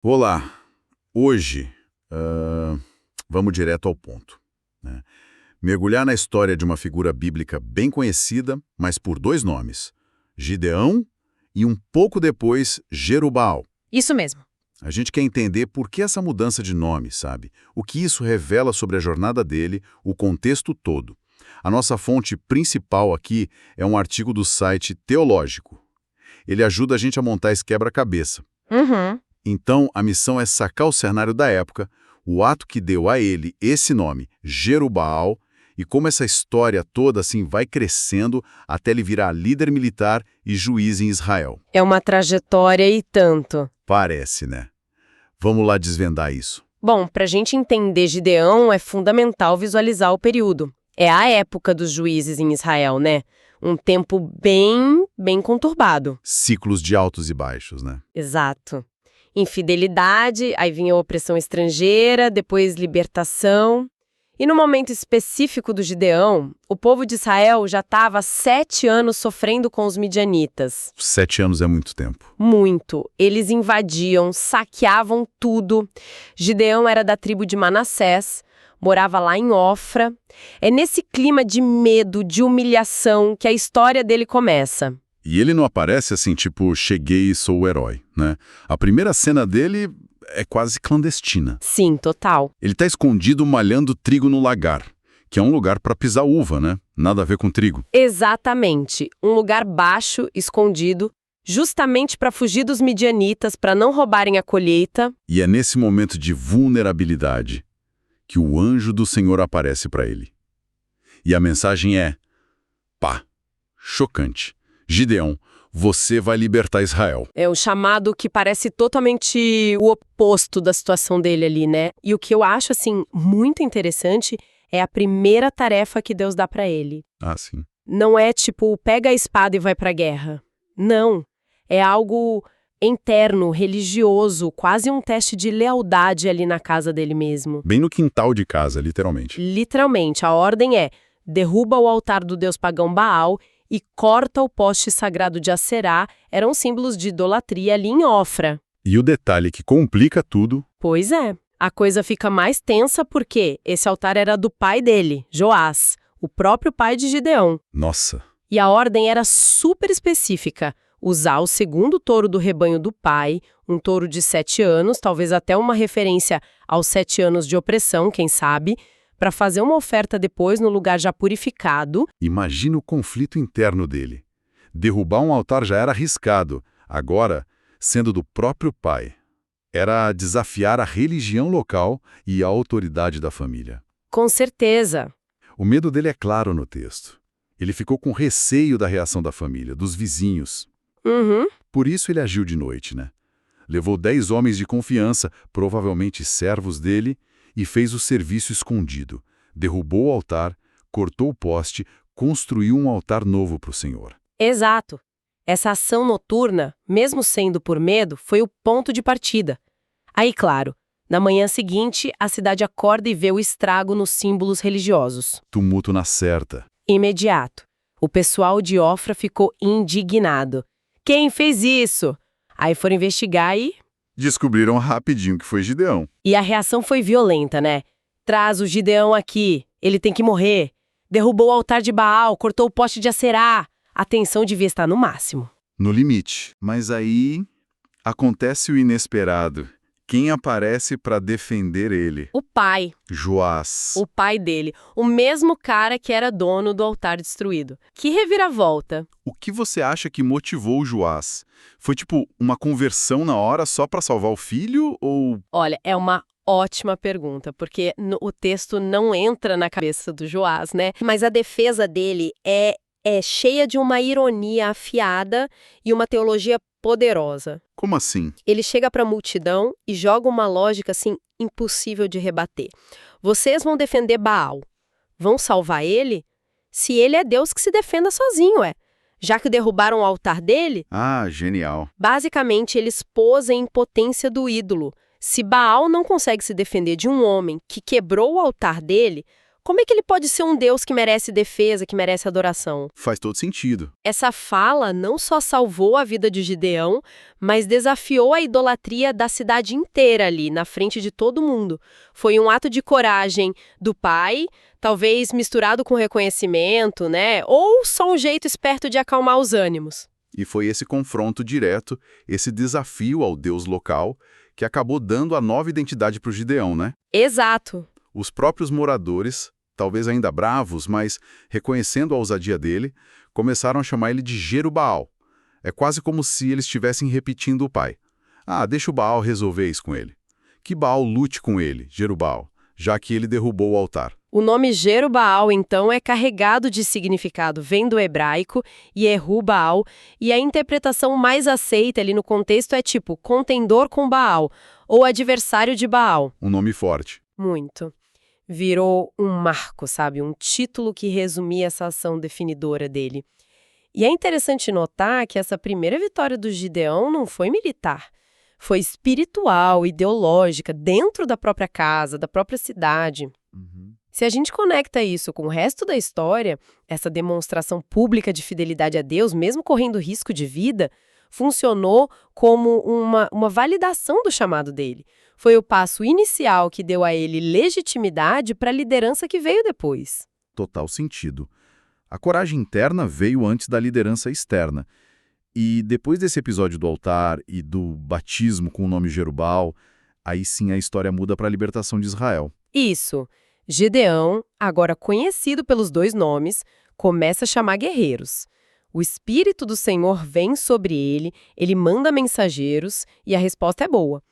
Olá, hoje vamos direto ao ponto, né? Mergulhar na história de uma figura bíblica bem conhecida, mas por dois nomes, Gideão e um pouco depois, Jerubaal. Isso mesmo. A gente quer entender por que essa mudança de nome, sabe? O que isso revela sobre a jornada dele, o contexto todo. A nossa fonte principal aqui é um artigo do site Teológico. Ele ajuda a gente a montar esse quebra-cabeça. Uhum. Então, a missão é sacar o cenário da época, o ato que deu a ele esse nome, Jerubaal, e como essa história toda assim vai crescendo até ele virar líder militar e juiz em Israel. É uma trajetória e tanto. Parece, né? Vamos lá desvendar isso. Bom, para a gente entender Gideão, é fundamental visualizar o período. É a época dos juízes em Israel, né? Um tempo bem conturbado. Ciclos de altos e baixos, né? Exato. Infidelidade, aí vinha a opressão estrangeira, depois libertação. E no momento específico do Gideão, o povo de Israel já estava há 7 anos sofrendo com os midianitas. 7 anos é muito tempo. Muito. Eles invadiam, saqueavam tudo. Gideão era da tribo de Manassés, morava lá em Ofra. É nesse clima de medo, de humilhação, que a história dele começa. E ele não aparece assim, tipo, cheguei e sou o herói, né? A primeira cena dele é quase clandestina. Sim, total. Ele está escondido malhando trigo no lagar, que é um lugar para pisar uva, né? Nada a ver com trigo. Exatamente. Um lugar baixo, escondido, justamente para fugir dos midianitas, para não roubarem a colheita. E é nesse momento de vulnerabilidade que o anjo do Senhor aparece para ele. E a mensagem é: pá, chocante. Gideão, você vai libertar Israel. É um chamado que parece totalmente o oposto da situação dele ali, né? E o que eu acho, assim, muito interessante é a primeira tarefa que Deus dá para ele. Ah, sim. Não é tipo, pega a espada e vai pra guerra. Não. É algo interno, religioso, quase um teste de lealdade ali na casa dele mesmo. Bem no quintal de casa, literalmente. Literalmente, a ordem é: derruba o altar do deus pagão Baal e corta o poste sagrado de Aserá, eram símbolos de idolatria ali em Ofra. E o detalhe que complica tudo... Pois é, a coisa fica mais tensa porque esse altar era do pai dele, Joás, o próprio pai de Gideão. Nossa, E a ordem era super específica: usar o segundo touro do rebanho do pai, um touro de 7 anos, talvez até uma referência aos 7 anos de opressão, quem sabe, para fazer uma oferta depois no lugar já purificado. imagina o conflito interno dele. Derrubar um altar já era arriscado. Agora, sendo do próprio pai, era desafiar a religião local e a autoridade da família. Com certeza. O medo dele é claro no texto. Ele ficou com receio da reação da família, dos vizinhos. Uhum. Por isso ele agiu de noite, né? Levou 10 homens de confiança, provavelmente servos dele, e fez o serviço escondido. Derrubou o altar, cortou o poste, construiu um altar novo para o Senhor. Exato. Essa ação noturna, mesmo sendo por medo, foi o ponto de partida. Aí, claro, na manhã seguinte, a cidade acorda e vê o estrago nos símbolos religiosos. Tumulto na certa. Imediato. O pessoal de Ofra ficou indignado. Quem fez isso? Aí foram investigar Descobriram rapidinho que foi Gideão. e a reação foi violenta, né? Traz o Gideão aqui, ele tem que morrer. Derrubou o altar de Baal, cortou o poste de Aserá. A tensão devia estar no máximo. No limite. Mas aí acontece o inesperado. Quem aparece para defender ele? O pai, Joás. o pai dele, o mesmo cara que era dono do altar destruído. Que reviravolta. O que você acha que motivou o Joás? Foi tipo uma conversão na hora só para salvar o filho ou... Olha, é uma ótima pergunta, porque o texto não entra na cabeça do Joás, né? Mas a defesa dele é cheia de uma ironia afiada e uma teologia poderosa. Como assim? Ele chega para a multidão e joga uma lógica assim impossível de rebater. Vocês vão defender Baal. Vão salvar ele? Se ele é Deus, que se defenda sozinho, já que derrubaram o altar dele. Ah, genial. Basicamente, ele expôs a impotência do ídolo. Se Baal não consegue se defender de um homem que quebrou o altar dele, Como é que ele pode ser um Deus que merece defesa, que merece adoração? Faz todo sentido. Essa fala não só salvou a vida de Gideão, mas desafiou a idolatria da cidade inteira ali, na frente de todo mundo. Foi um ato de coragem do pai, talvez misturado com reconhecimento, né? Ou só um jeito esperto de acalmar os ânimos. E foi esse confronto direto, esse desafio ao Deus local, que acabou dando a nova identidade para o Gideão, né? Exato. Os próprios moradores, talvez ainda bravos, mas reconhecendo a ousadia dele, começaram a chamar ele de Jerubaal. É quase como se eles estivessem repetindo o pai. Ah, deixa o Baal resolver isso com ele. Que Baal lute com ele, Jerubaal, já que ele derrubou o altar. O nome Jerubaal, então, é carregado de significado, vem do hebraico, Yehu-Baal, e a interpretação mais aceita ali no contexto é tipo contendor com Baal, ou adversário de Baal. Um nome forte. Muito. Virou um marco, sabe? Um título que resumia essa ação definidora dele. E é interessante notar que essa primeira vitória do Gideão não foi militar. Foi espiritual, ideológica, dentro da própria casa, da própria cidade. Se a gente conecta isso com o resto da história, essa demonstração pública de fidelidade a Deus, mesmo correndo risco de vida, funcionou como uma validação do chamado dele. Foi o passo inicial que deu a ele legitimidade para a liderança que veio depois. Total sentido. A coragem interna veio antes da liderança externa. E depois desse episódio do altar e do batismo com o nome Jerubaal, aí sim a história muda para a libertação de Israel. Isso. Gideão, agora conhecido pelos dois nomes, começa a chamar guerreiros. O Espírito do Senhor vem sobre ele, ele manda mensageiros e a resposta é boa.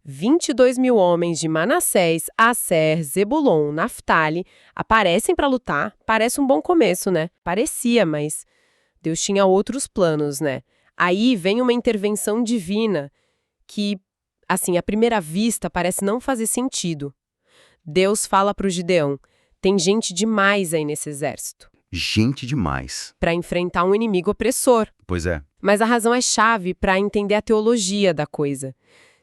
22.000 homens de Manassés, Asser, Zebulon, Naftali aparecem para lutar. Parece um bom começo, né? Parecia, mas Deus tinha outros planos, né? Aí vem uma intervenção divina que, assim, à primeira vista parece não fazer sentido. Deus fala para o Gideão, tem gente demais aí nesse exército. Gente demais. Para enfrentar um inimigo opressor. Pois é. Mas a razão é chave para entender a teologia da coisa.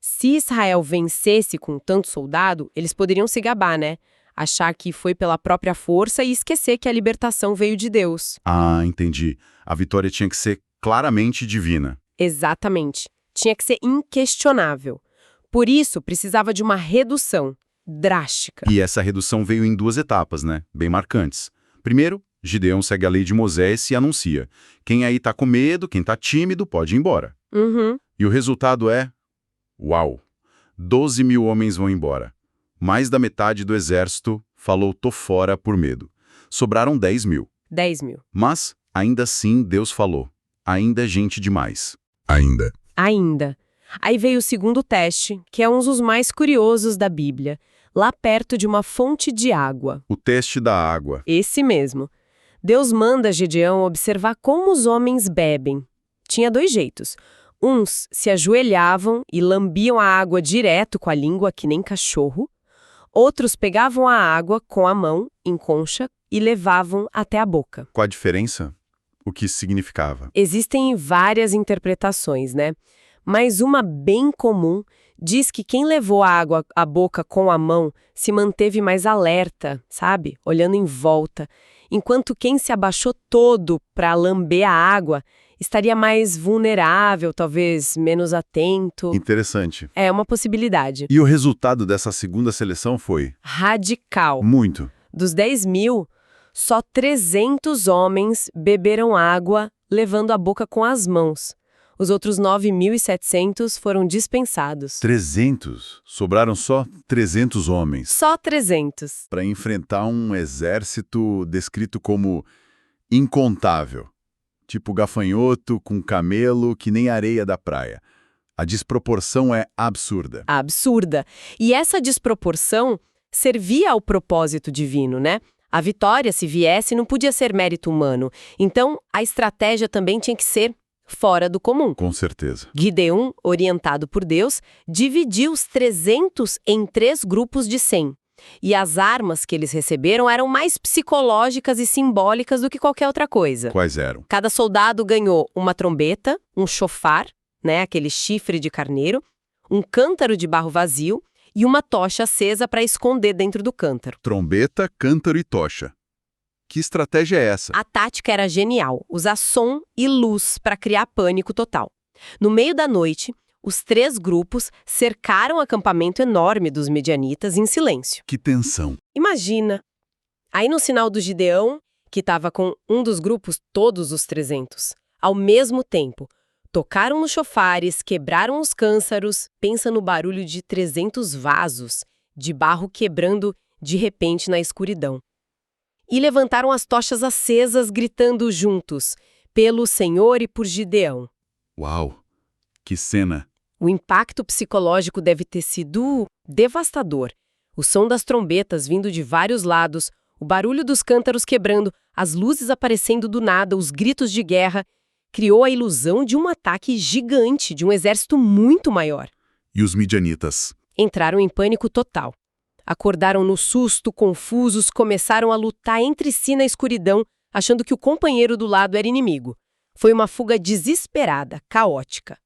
Se Israel vencesse com tanto soldado, eles poderiam se gabar, né? Achar que foi pela própria força e esquecer que a libertação veio de Deus. Ah, entendi. A vitória tinha que ser claramente divina. Exatamente. Tinha que ser inquestionável. Por isso, precisava de uma redução drástica. E essa redução veio em duas etapas, né? Bem marcantes. Primeiro, Gideão segue a lei de Moisés e anuncia. Quem aí tá com medo, quem tá tímido, pode ir embora. E o resultado é... Uau! 12.000 homens vão embora. Mais da metade do exército falou tô fora por medo. Sobraram 10.000. 10.000. Mas, ainda assim, Deus falou. Ainda é gente demais. Ainda. Ainda. Aí veio o segundo teste, que é um dos mais curiosos da Bíblia. Lá perto de uma fonte de água. O teste da água. Esse mesmo. Deus manda Gideão observar como os homens bebem. Tinha dois jeitos. Uns se ajoelhavam e lambiam a água direto com a língua, que nem cachorro. Outros pegavam a água com a mão, em concha, e levavam até a boca. Qual a diferença? O que isso significava? Existem várias interpretações, né? Mas uma bem comum diz que quem levou a água à boca com a mão se manteve mais alerta, sabe? Olhando em volta. Enquanto quem se abaixou todo para lamber a água estaria mais vulnerável, talvez menos atento. Interessante. É uma possibilidade. E o resultado dessa segunda seleção foi? Radical. Muito. Dos 10.000, só 300 homens beberam água levando a boca com as mãos. Os outros 9.700 foram dispensados. 300? Sobraram só 300 homens. Só 300. Para enfrentar um exército descrito como incontável. Tipo gafanhoto com camelo que nem areia da praia. A desproporção é absurda. Absurda. E essa desproporção servia ao propósito divino, né? A vitória, se viesse, não podia ser mérito humano. Então, a estratégia também tinha que ser fora do comum. Com certeza. Gideão, orientado por Deus, dividiu os 300 em 3 grupos de 100. E as armas que eles receberam eram mais psicológicas e simbólicas do que qualquer outra coisa. Quais eram? Cada soldado ganhou uma trombeta, um chofar, né, aquele chifre de carneiro, um cântaro de barro vazio e uma tocha acesa para esconder dentro do cântaro. Trombeta, cântaro e tocha. Que estratégia é essa? A tática era genial, usar som e luz para criar pânico total. No meio da noite, os 3 grupos cercaram o acampamento enorme dos midianitas em silêncio. Que tensão. Imagina! Aí no sinal do Gideão, que estava com um dos grupos, todos os 300, ao mesmo tempo, tocaram nos chofares, quebraram os cântaros, pensa no barulho de 300 vasos de barro quebrando de repente na escuridão. E levantaram as tochas acesas, gritando juntos, pelo Senhor e por Gideão. Uau! Que cena! O impacto psicológico deve ter sido devastador. O som das trombetas vindo de vários lados, o barulho dos cântaros quebrando, as luzes aparecendo do nada, os gritos de guerra, criou a ilusão de um ataque gigante, de um exército muito maior. E os midianitas? Entraram em pânico total. Acordaram no susto, confusos, começaram a lutar entre si na escuridão, achando que o companheiro do lado era inimigo. Foi uma fuga desesperada, caótica.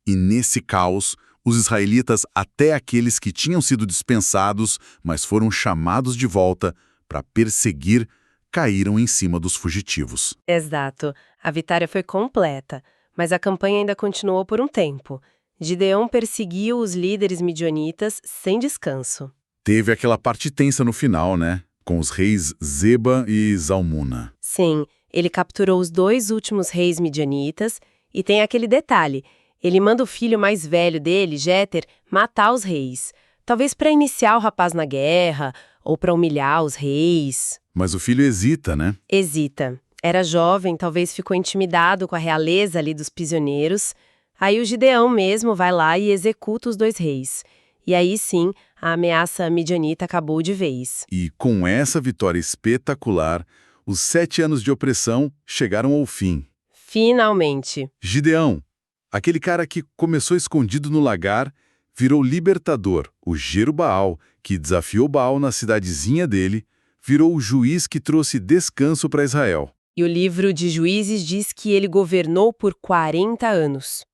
E nesse caos, os israelitas, até aqueles que tinham sido dispensados, mas foram chamados de volta para perseguir, caíram em cima dos fugitivos. Exato. A vitória foi completa, mas a campanha ainda continuou por um tempo. Gideão perseguiu os líderes midianitas sem descanso. Teve aquela parte tensa no final, né? Com os reis Zeba e Zalmuna. Sim, ele capturou os 2 últimos reis midianitas e tem aquele detalhe. Ele manda o filho mais velho dele, Jéter, matar os reis. Talvez para iniciar o rapaz na guerra ou para humilhar os reis. Mas o filho hesita, né? Hesita. Era jovem, talvez ficou intimidado com a realeza ali dos prisioneiros. Aí o Gideão mesmo vai lá e executa os 2 reis. E aí sim, a ameaça midianita acabou de vez. E com essa vitória espetacular, os 7 anos de opressão chegaram ao fim. Finalmente. Gideão, aquele cara que começou escondido no lagar, virou libertador, o Jerubaal, que desafiou Baal na cidadezinha dele, virou o juiz que trouxe descanso para Israel. E o livro de Juízes diz que ele governou por 40 anos.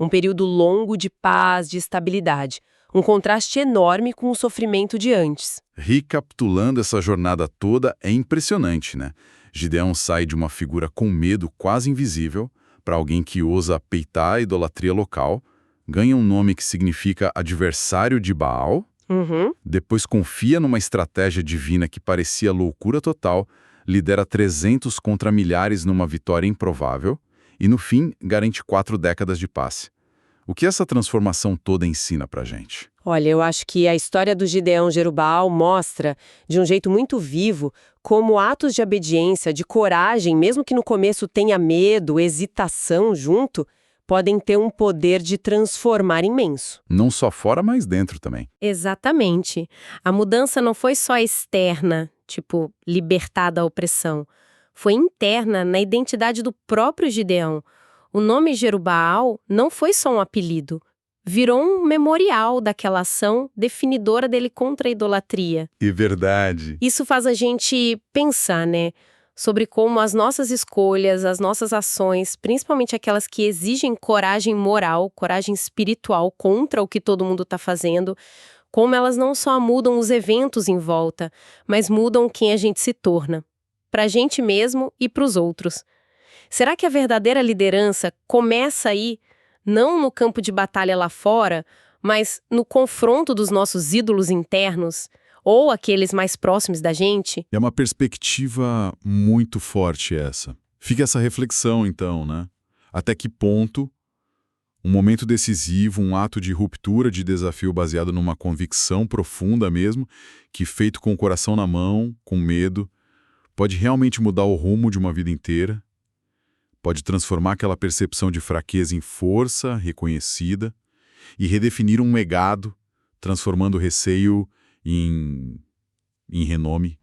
Um período longo de paz, de estabilidade. Um contraste enorme com o sofrimento de antes. Recapitulando essa jornada toda, é impressionante, né? Gideão sai de uma figura com medo quase invisível para alguém que ousa peitar a idolatria local, ganha um nome que significa adversário de Baal, depois confia numa estratégia divina que parecia loucura total, lidera 300 contra milhares numa vitória improvável e, no fim, garante 4 décadas de paz. O que essa transformação toda ensina pra gente? Olha, eu acho que a história do Gideão Jerubaal mostra, de um jeito muito vivo, como atos de obediência, de coragem, mesmo que no começo tenha medo, hesitação junto, podem ter um poder de transformar imenso. Não só fora, mas dentro também. Exatamente. A mudança não foi só externa, tipo, libertar da opressão. Foi interna, na identidade do próprio Gideão. O nome Jerubaal não foi só um apelido, virou um memorial daquela ação definidora dele contra a idolatria. E verdade. Isso faz a gente pensar, né, sobre como as nossas escolhas, as nossas ações, principalmente aquelas que exigem coragem moral, coragem espiritual contra o que todo mundo está fazendo, como elas não só mudam os eventos em volta, mas mudam quem a gente se torna, para a gente mesmo e para os outros. Será que a verdadeira liderança começa aí, não no campo de batalha lá fora, mas no confronto dos nossos ídolos internos, ou aqueles mais próximos da gente? É uma perspectiva muito forte essa. Fica essa reflexão, então, né? Até que ponto um momento decisivo, um ato de ruptura, de desafio baseado numa convicção profunda mesmo, que feito com o coração na mão, com medo, pode realmente mudar o rumo de uma vida inteira? Pode transformar aquela percepção de fraqueza em força reconhecida e redefinir um legado, transformando o receio em renome.